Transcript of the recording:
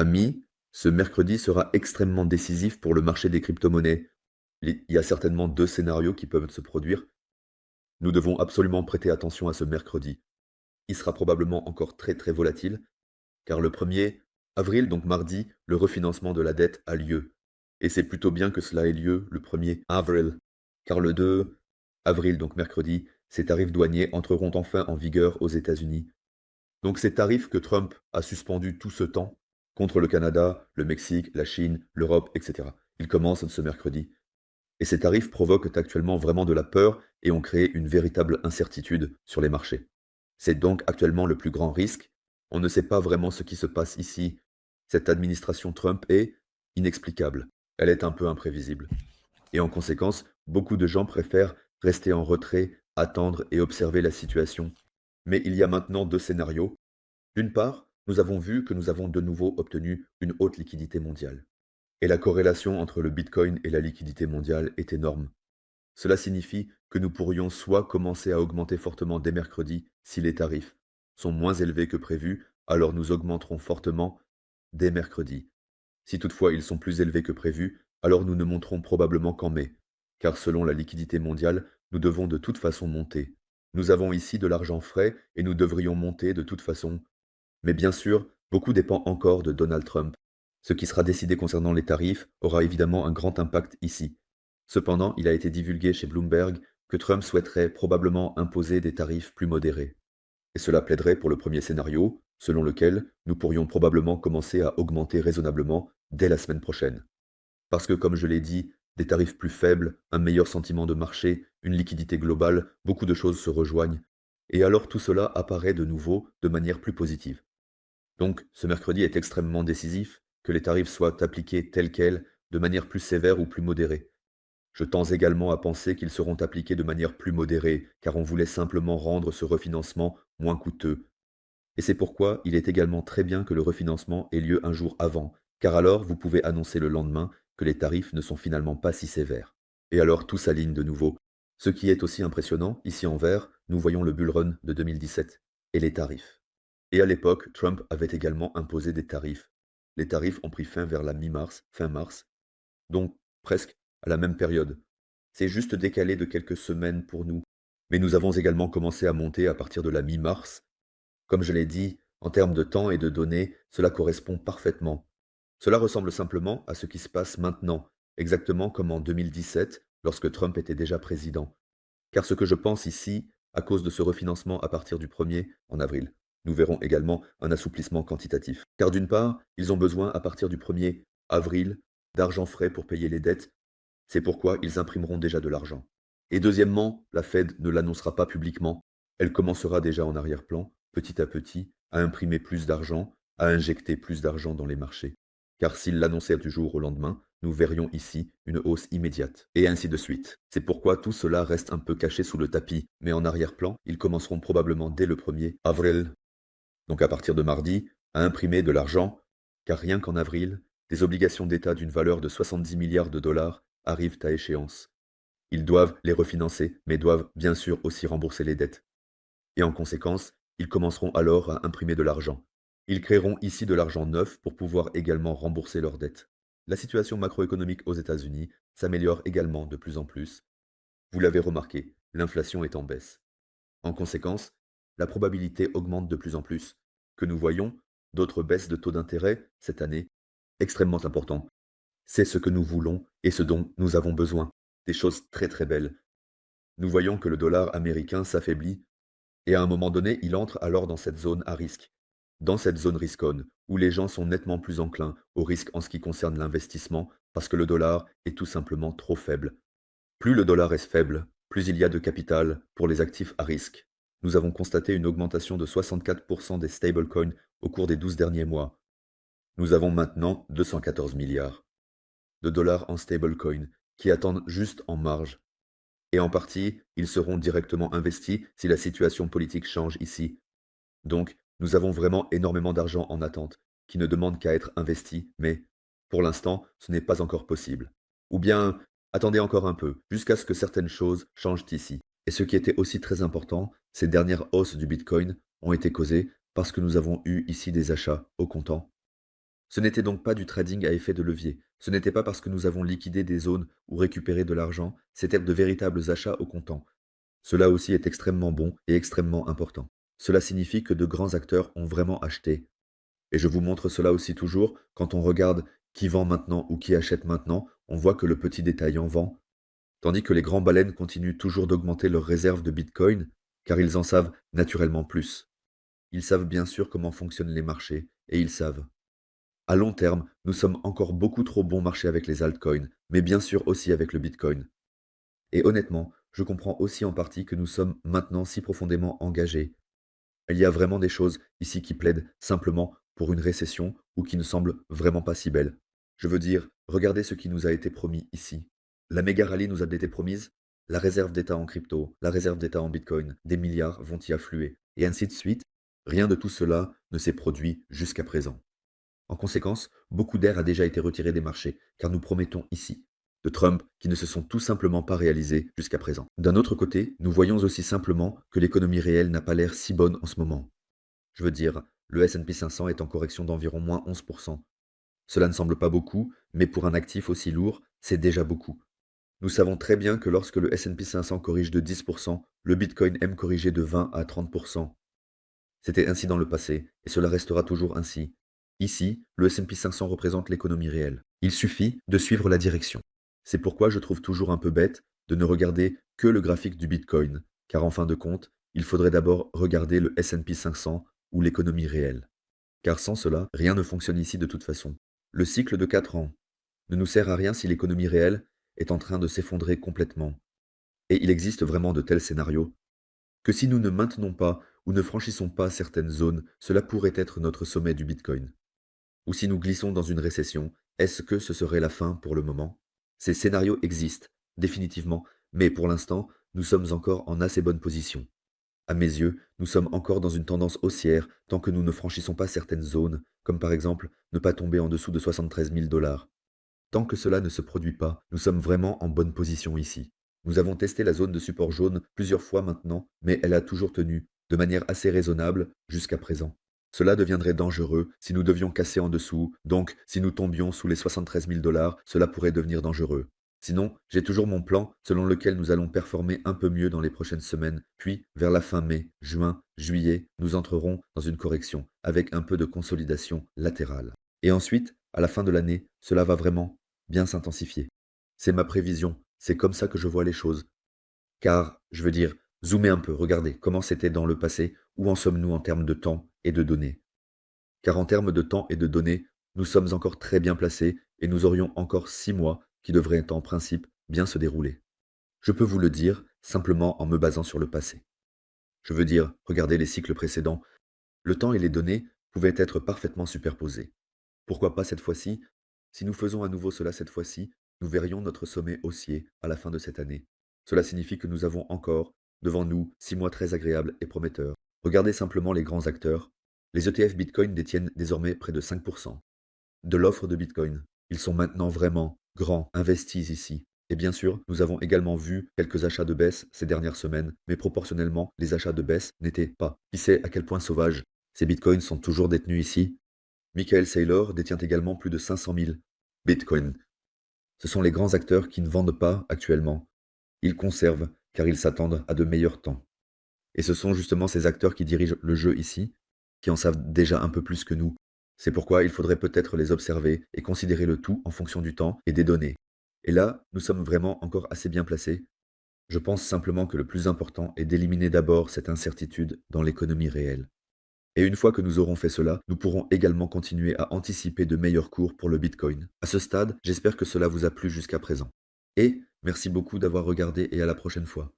Ami, ce mercredi sera extrêmement décisif pour le marché des crypto-monnaies. Il y a certainement deux scénarios qui peuvent se produire. Nous devons absolument prêter attention à ce mercredi. Il sera probablement encore très très volatile, car le 1er avril, donc mardi, le refinancement de la dette a lieu. Et c'est plutôt bien que cela ait lieu le 1er avril, car le 2 avril, donc mercredi, ces tarifs douaniers entreront enfin en vigueur aux États-Unis. Donc ces tarifs que Trump a suspendus tout ce temps contre le Canada, le Mexique, la Chine, l'Europe, etc. Ils commencent ce mercredi. Et ces tarifs provoquent actuellement vraiment de la peur et ont créé une véritable incertitude sur les marchés. C'est donc actuellement le plus grand risque. On ne sait pas vraiment ce qui se passe ici. Cette administration Trump est inexplicable. Elle est un peu imprévisible. Et en conséquence, beaucoup de gens préfèrent rester en retrait, attendre et observer la situation. Mais il y a maintenant deux scénarios. D'une part, nous avons vu que nous avons de nouveau obtenu une haute liquidité mondiale. Et la corrélation entre le Bitcoin et la liquidité mondiale est énorme. Cela signifie que nous pourrions soit commencer à augmenter fortement dès mercredi si les tarifs sont moins élevés que prévu, alors nous augmenterons fortement dès mercredi. Si toutefois ils sont plus élevés que prévu, alors nous ne monterons probablement qu'en mai, car selon la liquidité mondiale, nous devons de toute façon monter. Nous avons ici de l'argent frais et nous devrions monter de toute façon. Mais bien sûr, beaucoup dépend encore de Donald Trump. Ce qui sera décidé concernant les tarifs aura évidemment un grand impact ici. Cependant, il a été divulgué chez Bloomberg que Trump souhaiterait probablement imposer des tarifs plus modérés. Et cela plaiderait pour le premier scénario, selon lequel nous pourrions probablement commencer à augmenter raisonnablement dès la semaine prochaine. Parce que, comme je l'ai dit, des tarifs plus faibles, un meilleur sentiment de marché, une liquidité globale, beaucoup de choses se rejoignent, et alors tout cela apparaît de nouveau de manière plus positive. Donc, ce mercredi est extrêmement décisif, que les tarifs soient appliqués tels quels, de manière plus sévère ou plus modérée. Je tends également à penser qu'ils seront appliqués de manière plus modérée, car on voulait simplement rendre ce refinancement moins coûteux. Et c'est pourquoi il est également très bien que le refinancement ait lieu un jour avant, car alors vous pouvez annoncer le lendemain que les tarifs ne sont finalement pas si sévères. Et alors tout s'aligne de nouveau. Ce qui est aussi impressionnant, ici en vert, nous voyons le bull run de 2017 et les tarifs. Et à l'époque, Trump avait également imposé des tarifs. Les tarifs ont pris fin vers la mi-mars, fin mars, donc presque à la même période. C'est juste décalé de quelques semaines pour nous. Mais nous avons également commencé à monter à partir de la mi-mars. Comme je l'ai dit, en termes de temps et de données, cela correspond parfaitement. Cela ressemble simplement à ce qui se passe maintenant, exactement comme en 2017, lorsque Trump était déjà président. Car ce que je pense ici, à cause de ce refinancement à partir du 1er en avril, nous verrons également un assouplissement quantitatif. Car d'une part, ils ont besoin à partir du 1er avril d'argent frais pour payer les dettes, c'est pourquoi ils imprimeront déjà de l'argent. Et deuxièmement, la Fed ne l'annoncera pas publiquement, elle commencera déjà en arrière-plan, petit à petit, à imprimer plus d'argent, à injecter plus d'argent dans les marchés. Car s'ils l'annonçaient du jour au lendemain, nous verrions ici une hausse immédiate, et ainsi de suite. C'est pourquoi tout cela reste un peu caché sous le tapis, mais en arrière-plan, ils commenceront probablement dès le 1er avril, donc à partir de mardi, à imprimer de l'argent, car rien qu'en avril, des obligations d'État d'une valeur de 70 milliards de dollars arrivent à échéance. Ils doivent les refinancer, mais doivent bien sûr aussi rembourser les dettes. Et en conséquence, ils commenceront alors à imprimer de l'argent. Ils créeront ici de l'argent neuf pour pouvoir également rembourser leurs dettes. La situation macroéconomique aux États-Unis s'améliore également de plus en plus. Vous l'avez remarqué, l'inflation est en baisse. En conséquence, la probabilité augmente de plus en plus que nous voyons d'autres baisses de taux d'intérêt cette année, extrêmement important. C'est ce que nous voulons et ce dont nous avons besoin. Des choses très très belles. Nous voyons que le dollar américain s'affaiblit et à un moment donné, il entre alors dans cette zone à risque, dans cette zone risconne, où les gens sont nettement plus enclins au risque en ce qui concerne l'investissement, parce que le dollar est tout simplement trop faible. Plus le dollar est faible, plus il y a de capital pour les actifs à risque. Nous avons constaté une augmentation de 64% des stablecoins au cours des 12 derniers mois. Nous avons maintenant 214 milliards de dollars en stablecoins qui attendent juste en marge. Et en partie, ils seront directement investis si la situation politique change ici. Donc, nous avons vraiment énormément d'argent en attente, qui ne demande qu'à être investi, mais, pour l'instant, ce n'est pas encore possible. Ou bien, attendez encore un peu, jusqu'à ce que certaines choses changent ici. Et ce qui était aussi très important, ces dernières hausses du Bitcoin ont été causées parce que nous avons eu ici des achats au comptant. Ce n'était donc pas du trading à effet de levier. Ce n'était pas parce que nous avons liquidé des zones ou récupéré de l'argent, c'était de véritables achats au comptant. Cela aussi est extrêmement bon et extrêmement important. Cela signifie que de grands acteurs ont vraiment acheté. Et je vous montre cela aussi toujours, quand on regarde qui vend maintenant ou qui achète maintenant, on voit que le petit détaillant vend, tandis que les grands baleines continuent toujours d'augmenter leurs réserves de Bitcoin, car ils en savent naturellement plus. Ils savent bien sûr comment fonctionnent les marchés, et ils savent. À long terme, nous sommes encore beaucoup trop bon marché avec les altcoins, mais bien sûr aussi avec le Bitcoin. Et honnêtement, je comprends aussi en partie que nous sommes maintenant si profondément engagés. Il y a vraiment des choses ici qui plaident simplement pour une récession ou qui ne semblent vraiment pas si belles. Je veux dire, regardez ce qui nous a été promis ici. La méga rallye nous a été promise, la réserve d'État en crypto, la réserve d'État en Bitcoin, des milliards vont y affluer, et ainsi de suite. Rien de tout cela ne s'est produit jusqu'à présent. En conséquence, beaucoup d'air a déjà été retiré des marchés, car nous promettons ici de Trump qui ne se sont tout simplement pas réalisés jusqu'à présent. D'un autre côté, nous voyons aussi simplement que l'économie réelle n'a pas l'air si bonne en ce moment. Je veux dire, le S&P 500 est en correction d'environ moins 11%. Cela ne semble pas beaucoup, mais pour un actif aussi lourd, c'est déjà beaucoup. Nous savons très bien que lorsque le S&P 500 corrige de 10%, le Bitcoin aime corriger de 20 à 30%. C'était ainsi dans le passé, et cela restera toujours ainsi. Ici, le S&P 500 représente l'économie réelle. Il suffit de suivre la direction. C'est pourquoi je trouve toujours un peu bête de ne regarder que le graphique du Bitcoin, car en fin de compte, il faudrait d'abord regarder le S&P 500 ou l'économie réelle. Car sans cela, rien ne fonctionne ici de toute façon. Le cycle de 4 ans ne nous sert à rien si l'économie réelle est en train de s'effondrer complètement. Et il existe vraiment de tels scénarios que si nous ne maintenons pas ou ne franchissons pas certaines zones, cela pourrait être notre sommet du Bitcoin. Ou si nous glissons dans une récession, est-ce que ce serait la fin pour le moment? Ces scénarios existent, définitivement, mais pour l'instant, nous sommes encore en assez bonne position. À mes yeux, nous sommes encore dans une tendance haussière tant que nous ne franchissons pas certaines zones, comme par exemple ne pas tomber en dessous de 73 000 dollars. Tant que cela ne se produit pas, nous sommes vraiment en bonne position ici. Nous avons testé la zone de support jaune plusieurs fois maintenant, mais elle a toujours tenu, de manière assez raisonnable, jusqu'à présent. Cela deviendrait dangereux si nous devions casser en dessous, donc si nous tombions sous les 73 000 dollars, cela pourrait devenir dangereux. Sinon, j'ai toujours mon plan selon lequel nous allons performer un peu mieux dans les prochaines semaines, puis vers la fin mai, juin, juillet, nous entrerons dans une correction, avec un peu de consolidation latérale. Et ensuite, à la fin de l'année, cela va vraiment bien s'intensifier. C'est ma prévision, c'est comme ça que je vois les choses. Car, je veux dire, zoomez un peu, regardez comment c'était dans le passé, où en sommes-nous en termes de temps et de données. Car en termes de temps et de données, nous sommes encore très bien placés et nous aurions encore 6 mois qui devraient en principe bien se dérouler. Je peux vous le dire simplement en me basant sur le passé. Je veux dire, regardez les cycles précédents, le temps et les données pouvaient être parfaitement superposés. Pourquoi pas cette fois-ci? Si nous faisons à nouveau cela cette fois-ci, nous verrions notre sommet haussier à la fin de cette année. Cela signifie que nous avons encore, devant nous, 6 mois très agréables et prometteurs. Regardez simplement les grands acteurs. Les ETF Bitcoin détiennent désormais près de 5% de l'offre de Bitcoin. Ils sont maintenant vraiment grands, investis ici. Et bien sûr, nous avons également vu quelques achats de baisse ces dernières semaines, mais proportionnellement, les achats de baisse n'étaient pas. Qui sait à quel point sauvages ces bitcoins sont toujours détenus ici? Michael Saylor détient également plus de 500 000 bitcoins. Ce sont les grands acteurs qui ne vendent pas actuellement. Ils conservent car ils s'attendent à de meilleurs temps. Et ce sont justement ces acteurs qui dirigent le jeu ici, qui en savent déjà un peu plus que nous. C'est pourquoi il faudrait peut-être les observer et considérer le tout en fonction du temps et des données. Et là, nous sommes vraiment encore assez bien placés. Je pense simplement que le plus important est d'éliminer d'abord cette incertitude dans l'économie réelle. Et une fois que nous aurons fait cela, nous pourrons également continuer à anticiper de meilleurs cours pour le Bitcoin. À ce stade, j'espère que cela vous a plu jusqu'à présent. Et merci beaucoup d'avoir regardé et à la prochaine fois.